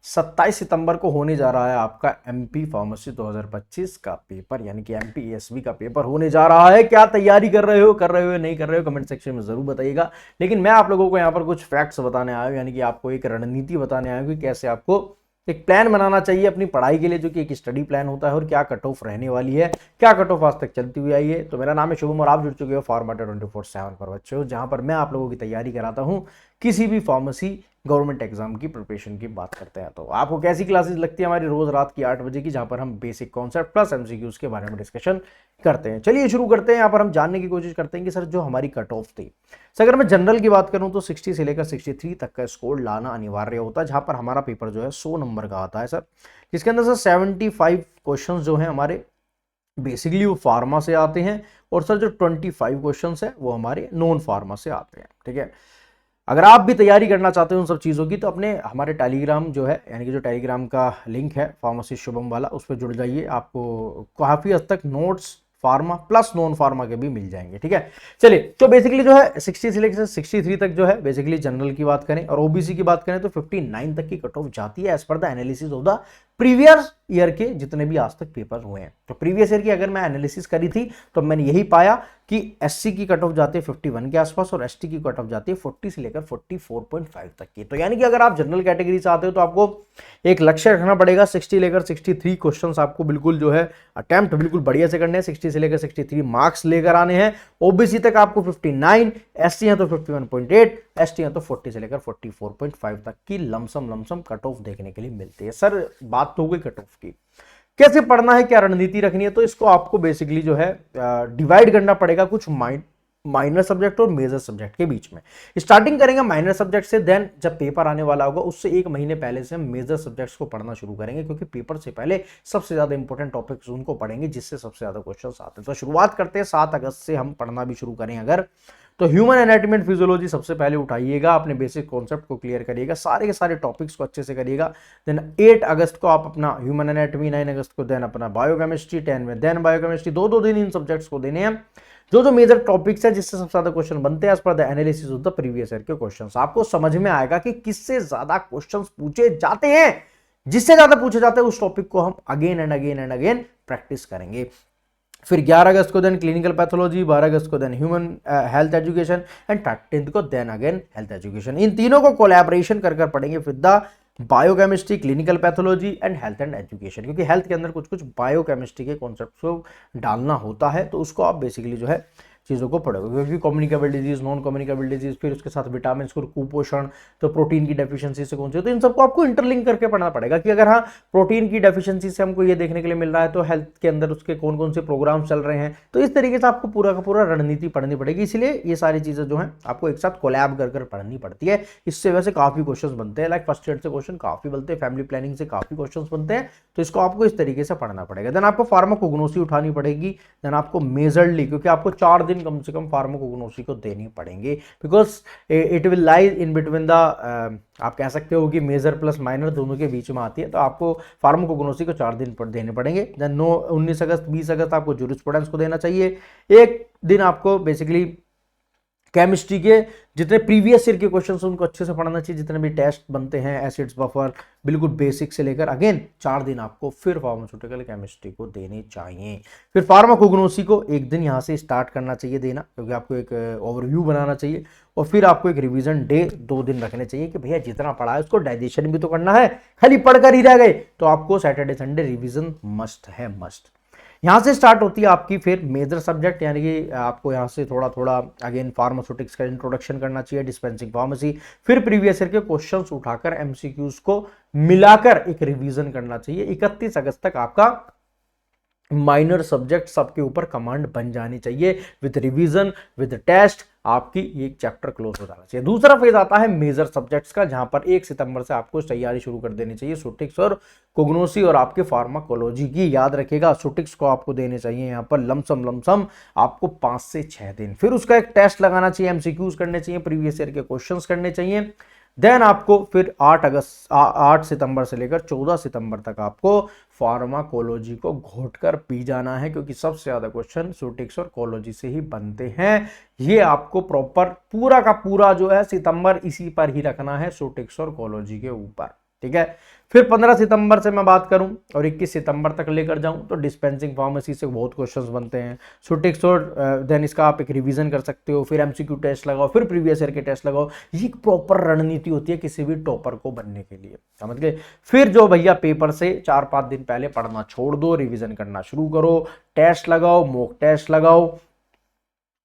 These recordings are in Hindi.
27 सितंबर को होने जा रहा है आपका एमपी फार्मेसी 2025 का पेपर, यानी कि एमपी एसवी का पेपर होने जा रहा है। क्या तैयारी कर रहे हो नहीं कर रहे हो, कमेंट सेक्शन में जरूर बताइएगा। लेकिन मैं आप लोगों को यहाँ पर कुछ फैक्ट्स बताने आया हूँ, यानी कि आपको एक रणनीति बताने आया हूँ कि कैसे आपको एक प्लान बनाना चाहिए अपनी पढ़ाई के लिए, जो कि एक स्टडी प्लान होता है, और क्या कट ऑफ रहने वाली है, क्या कट ऑफ आज तक चलती हुई आई है। तो मेरा नाम है शुभम और आप जुड़ चुके हो फार्माटा 24/7 पर बच्चों, जहां पर मैं आप लोगों की तैयारी कराता हूं किसी भी फार्मेसी गवर्नमेंट एग्जाम की प्रिपरेशन की बात करते हैं। तो आपको कैसी क्लासेस लगती है हमारी? रोज रात की 8 बजे की, जहां पर हम बेसिक कॉन्सेप्ट प्लस एमसीक्यूज के बारे में डिस्कशन करते हैं। चलिए शुरू करते हैं। यहाँ पर हम जानने की कोशिश करते हैं कि सर जो हमारी कट ऑफ थी, सर अगर मैं जनरल की बात करूं तो 60 से लेकर 63 तक का स्कोर लाना अनिवार्य होता है, जहां पर हमारा पेपर जो है 100 नंबर का आता है सर, जिसके अंदर सर 75 क्वेश्चन जो हैं हमारे बेसिकली वो फार्मा से आते हैं, और सर जो 25 क्वेश्चन है वो हमारे नॉन फार्मा से आते हैं। ठीक है, अगर आप भी तैयारी करना चाहते हो उन सब चीज़ों की, तो अपने हमारे टेलीग्राम जो है, यानी कि जो टेलीग्राम का लिंक है फार्मेसी शुभम वाला, उस पर जुड़ जाइए। आपको काफ़ी हद तक notes pharma plus non pharma के भी मिल जाएंगे। ठीक है, चलिए तो बेसिकली जो है 60 से लेकर 63 तक जो है बेसिकली जनरल की बात करें, और ओबीसी की बात करें तो 59 तक की कट ऑफ जाती है as per the analysis of the previous year के जितने भी आज तक पेपर हुए हैं। तो प्रीवियस ईयर की अगर मैं एनालिसिस करी थी तो मैंने यही पाया कि एससी की कट ऑफ जाती है 51 के आसपास, और एसटी की कट ऑफ जाती है 40 से लेकर 44.5 तक की। तो यानी कि अगर आप जनरल कैटेगरी से आते हो तो आपको एक लक्ष्य रखना पड़ेगा, 60 लेकर 63 क्वेश्चंस आपको बिल्कुल जो है अटेम्प्ट बिल्कुल बढ़िया से करने हैं, 60 से लेकर 63 मार्क्स लेकर आने हैं। ओबीसी तक आपको 59, एससी है तो 51.8, एसटी है तो 40 से लेकर 44.5 तक की लमसम कट ऑफ देखने के लिए मिलती है। सर बात तो हो गई कट ऑफ की, कैसे पढ़ना है, क्या रणनीति रखनी है, तो इसको आपको बेसिकली जो है डिवाइड करना पड़ेगा कुछ माइनर सब्जेक्ट और मेजर सब्जेक्ट के बीच में। स्टार्टिंग करेंगे माइनर सब्जेक्ट से, देन जब पेपर आने वाला होगा उससे एक महीने पहले से हम मेजर सब्जेक्ट्स को पढ़ना शुरू करेंगे, क्योंकि पेपर से पहले सबसे ज्यादा इंपॉर्टेंट टॉपिक्स उनको पढ़ेंगे जिससे सबसे ज्यादा क्वेश्चंस आते हैं। तो शुरुआत करते हैं 7 अगस्त से हम पढ़ना भी शुरू करें अगर, तो ह्यूमन एनाटॉमी एंड फिजियोलॉजी सबसे पहले उठाइएगा, अपने बेसिक कॉन्सेप्ट को क्लियर करिएगा, सारे के सारे टॉपिक्स को अच्छे से करिएगा। देन 8 अगस्त को आप अपना ह्यूमन एनाटॉमी, 9 अगस्त को देन अपना बायोकेमिस्ट्री, 10 में देन बायोकेमिस्ट्री, दो दिन इन सब्जेक्ट्स को देने हैं। जो मेजर टॉपिक्स है जिससे सबसे ज्यादा क्वेश्चन बनते हैं as per the analysis of the previous year के क्वेश्चंस, आपको समझ में आएगा कि किससे ज्यादा क्वेश्चंस पूछे जाते हैं। जिससे ज्यादा पूछे जाते हैं उस टॉपिक को हम अगेन एंड अगेन प्रैक्टिस करेंगे। फिर 11 अगस्त को देन क्लिनिकल पैथोलॉजी, 12 अगस्त को then human health education, and 13 को देन अगेन हेल्थ एजुकेशन। इन तीनों को कोलैबोरेशन कर पढ़ेंगे with the biochemistry, clinical pathology and health and education, क्योंकि हेल्थ के अंदर कुछ बायोकेमिस्ट्री के कॉन्सेप्ट को डालना होता है, तो उसको आप बेसिकली जो है चीज़ों को पढ़ोगे, क्योंकि communicable disease, non communicable disease, फिर उसके साथ विटामिन और कुपोषण, तो प्रोटीन की डेफिशिएंसी से कौन से, तो इन सबको आपको इंटरलिंक करके पढ़ना पड़ेगा कि अगर हाँ प्रोटीन की डेफिशिएंसी से हमको ये देखने के लिए मिल रहा है तो हेल्थ के अंदर उसके कौन कौन से प्रोग्राम चल रहे हैं। तो इस तरीके से आपको पूरा का पूरा रणनीति पढ़नी पड़ेगी, इसलिए ये सारी चीज़ें जो है आपको एक साथ कोलैब कर पढ़नी पड़ती है। इससे वैसे काफ़ी क्वेश्चन बनते हैं, लाइक फर्स्ट ईयर से क्वेश्चन काफ़ी बनते हैं, फैमिली प्लानिंग से काफ़ी क्वेश्चन बनते हैं, तो इसको आपको इस तरीके से पढ़ना पड़ेगा। देन आपको फार्माकोग्नोसी उठानी पड़ेगी, देन आपको मेजरली, क्योंकि आपको 4 दिन कम से कम फार्माकोग्नोसी को देनी पड़ेंगे, because it will lie in between the, आप कह सकते हो कि मेजर प्लस माइनर दोनों के बीच में आती है, तो आपको फार्माकोग्नोसी को 4 दिन पर देने पड़ेंगे। देन 19 अगस्त 20 अगस्त आपको जूरिस्प्रूडेंस को देना चाहिए। एक दिन आपको बेसिकली केमिस्ट्री के जितने प्रीवियस ईयर के क्वेश्चन हैं उनको अच्छे से पढ़ना चाहिए, जितने भी टेस्ट बनते हैं एसिड्स बफर बिल्कुल बेसिक से लेकर, अगेन 4 दिन आपको फिर फार्मास्यूटिकल केमिस्ट्री को देने चाहिए। फिर फार्माकोग्नोसी को एक दिन यहाँ से स्टार्ट करना चाहिए देना, क्योंकि आपको एक ओवरव्यू बनाना चाहिए, और फिर आपको एक रिवीजन डे 2 दिन रखने चाहिए कि भैया जितना पढ़ा है उसको डाइजेशन भी तो करना है, खाली पढ़कर ही रह गए तो आपको सैटरडे संडे रिवीजन मस्ट है, मस्ट। यहाँ से स्टार्ट होती है आपकी फिर मेजर सब्जेक्ट, यानी कि आपको यहाँ से थोड़ा थोड़ा अगेन फार्मास्यूटिक्स का इंट्रोडक्शन करना चाहिए, डिस्पेंसिंग फार्मेसी, फिर प्रीवियस ईयर के क्वेश्चंस उठाकर एमसीक्यूज को मिलाकर एक रिवीजन करना चाहिए। 31 अगस्त तक आपका माइनर सब्जेक्ट सबके ऊपर कमांड बन जानी चाहिए, विद रिवीजन विद टेस्ट आपकी एक चैप्टर क्लोज हो जाना चाहिए। दूसरा फेज आता है मेजर सब्जेक्ट्स का, जहां पर 1 सितंबर से आपको तैयारी शुरू कर देनी चाहिए सुटिक्स और कोग्नोसी और आपके फार्माकोलॉजी की। याद रखिएगा सुटिक्स को आपको देने चाहिए यहाँ पर लमसम आपको 5 से 6 दिन, फिर उसका एक टेस्ट लगाना चाहिए, एमसीक्यूज करने चाहिए, प्रीवियस ईयर के क्वेश्चंस करने चाहिए। देन आपको फिर 8 सितंबर से लेकर 14 सितंबर तक आपको फार्माकोलॉजी को घोटकर पी जाना है, क्योंकि सबसे ज्यादा क्वेश्चन सुटिक्स और कोलॉजी से ही बनते हैं। ये आपको प्रॉपर पूरा का पूरा जो है सितंबर इसी पर ही रखना है, सुटिक्स और कोलॉजी के ऊपर। ठीक है। फिर 15 सितंबर से मैं बात करूं और 21 सितंबर तक लेकर जाऊं तो डिस्पेंसिंग फार्मेसी से बहुत क्वेश्चंस बनते हैं। सुटिक्स और देन इसका आप एक रिवीजन कर सकते हो, फिर एमसीक्यू टेस्ट लगाओ, फिर प्रीवियस ईयर के टेस्ट लगाओ। ये एक प्रॉपर रणनीति होती है किसी भी टॉपर को बनने के लिए, समझ गए। फिर जो भैया पेपर से 4-5 दिन पहले पढ़ना छोड़ दो, रिविजन करना शुरू करो, टेस्ट लगाओ, मॉक टेस्ट लगाओ,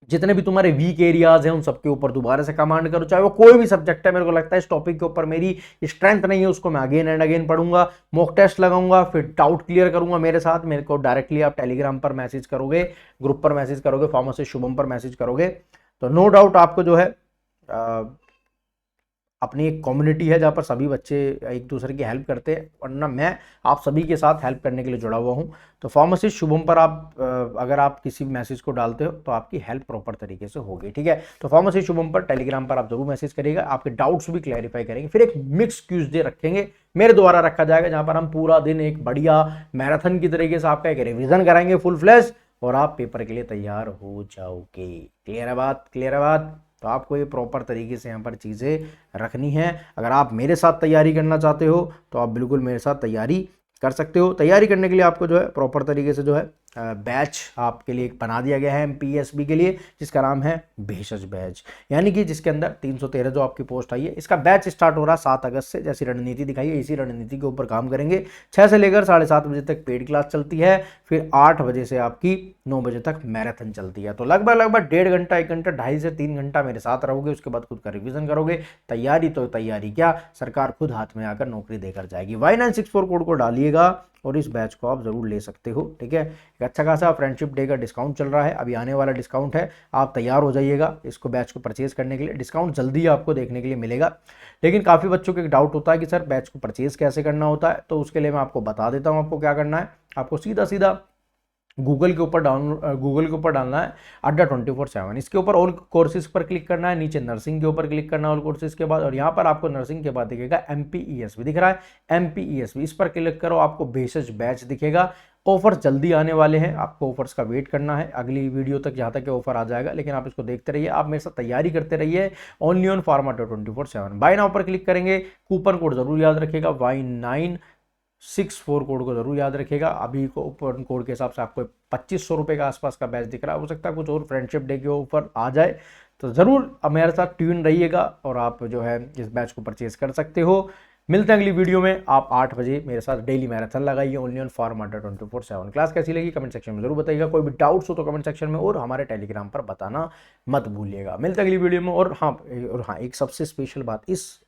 जितने भी तुम्हारे वीक एरियाज हैं उन सबके ऊपर दोबारा से कमांड करो, चाहे वो कोई भी सब्जेक्ट है। मेरे को लगता है इस टॉपिक के ऊपर मेरी स्ट्रेंथ नहीं है, उसको मैं अगेन एंड अगेन पढ़ूंगा, मॉक टेस्ट लगाऊंगा, फिर डाउट क्लियर करूंगा मेरे साथ। मेरे को डायरेक्टली आप टेलीग्राम पर मैसेज करोगे, ग्रुप पर मैसेज करोगे, फार्मासिस्ट शुभम पर मैसेज करोगे, तो नो डाउट आपको जो है अपनी एक कम्युनिटी है जहाँ पर सभी बच्चे एक दूसरे की हेल्प करते हैं, वरना मैं आप सभी के साथ हेल्प करने के लिए जुड़ा हुआ हूँ। तो फार्मासिस्ट शुभम पर आप अगर आप किसी भी मैसेज को डालते हो तो आपकी हेल्प प्रॉपर तरीके से होगी, ठीक है। तो फार्मासिस्ट शुभम पर टेलीग्राम पर आप जरूर मैसेज करिएगा, आपके डाउट्स भी क्लैरिफाई करेंगे। फिर एक मिक्स क्यूज डे रखेंगे, मेरे द्वारा रखा जाएगा, जहाँ पर हम पूरा दिन एक बढ़िया मैराथन की तरीके से आपका एक रिविजन कराएंगे फुल फ्लैश, और आप पेपर के लिए तैयार हो जाओगे। क्लियर है बात, क्लियर है बात। तो आपको ये प्रॉपर तरीके से यहाँ पर चीज़ें रखनी है। अगर आप मेरे साथ तैयारी करना चाहते हो तो आप बिल्कुल मेरे साथ तैयारी कर सकते हो। तैयारी करने के लिए आपको जो है प्रॉपर तरीके से जो है बैच आपके लिए बना दिया गया है MPSB के लिए, जिसका नाम है भेषज बैच, यानी कि जिसके अंदर 313 जो आपकी पोस्ट आई है, इसका बैच स्टार्ट हो रहा है 7 अगस्त से। जैसी रणनीति दिखाई है इसी रणनीति के ऊपर काम करेंगे। 6 से लेकर 7:30 बजे तक पेड क्लास चलती है, फिर 8 बजे से आपकी 9 बजे तक मैराथन चलती है। तो लगभग 1.5 घंटा 1 घंटा 2.5 से 3 घंटा मेरे साथ रहोगे, उसके बाद खुद का रिविजन करोगे। तैयारी तो तैयारी क्या, सरकार खुद हाथ में आकर नौकरी देकर जाएगी। Y964 कोड को डालिएगा और इस बैच को आप जरूर ले सकते हो, ठीक है। एक अच्छा खासा फ्रेंडशिप डे का डिस्काउंट चल रहा है, अभी आने वाला डिस्काउंट है, आप तैयार हो जाइएगा इसको बैच को परचेज करने के लिए। डिस्काउंट जल्दी आपको देखने के लिए मिलेगा। लेकिन काफ़ी बच्चों को एक डाउट होता है कि सर बैच को परचेज कैसे करना होता है, तो उसके लिए मैं आपको बता देता हूँ आपको क्या करना है। आपको सीधा सीधा गूगल के ऊपर डालना है अड्डा 24/7। इसके ऊपर ऑल कोर्सेज पर क्लिक करना है, नीचे नर्सिंग के ऊपर क्लिक करना है ऑल कोर्सेज के बाद, और यहाँ पर आपको नर्सिंग के बाद दिखेगा MPESB दिख रहा है, MPESB इस पर क्लिक करो, आपको भेषज बैच दिखेगा। ऑफर्स जल्दी आने वाले हैं, आपको ऑफर्स का वेट करना है अगली वीडियो तक, जहाँ तक के ऑफर आ जाएगा। लेकिन आप इसको देखते रहिए, आप मेरे साथ तैयारी करते रहिए। Only on pharma 24/7। Buy now पर क्लिक करेंगे, कूपन कोड जरूर याद रखिएगा, Y964 कोड को जरूर याद रखिएगा। अभी को कूपन कोड के हिसाब से आपको 2500 रुपये के आसपास का बैच दिख रहा है, हो सकता है कुछ और फ्रेंडशिप डे के ऊपर आ जाए, तो ज़रूर मेरे साथ ट्यून रहिएगा और आप जो है इस बैच को परचेज कर सकते हो। मिलते हैं अगली वीडियो में। आप 8 बजे मेरे साथ डेली मैराथन लगाइए ओनली ऑन फार्मा 24/7। क्लास कैसी लगी कमेंट सेक्शन में जरूर बताइएगा, कोई भी डाउट्स हो तो कमेंट सेक्शन में और हमारे टेलीग्राम पर बताना मत भूलिएगा। मिलते हैं अगली वीडियो में। और हाँ एक सबसे स्पेशल बात,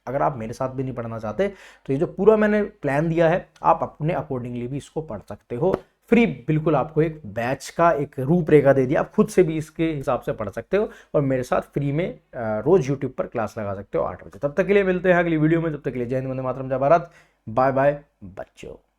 अगर आप मेरे साथ भी नहीं पढ़ना चाहते तो ये जो पूरा मैंने प्लान दिया है आप अपने अकॉर्डिंगली भी इसको पढ़ सकते हो। फ्री बिल्कुल आपको एक बैच का एक रूपरेखा दे दिया, आप खुद से भी इसके हिसाब से पढ़ सकते हो और मेरे साथ फ्री में रोज यूट्यूब पर क्लास लगा सकते हो 8 बजे। तब तक के लिए मिलते हैं अगली वीडियो में, तब तक के लिए जय हिंद, वंदे मातरम, जय भारत, बाय बाय बच्चों।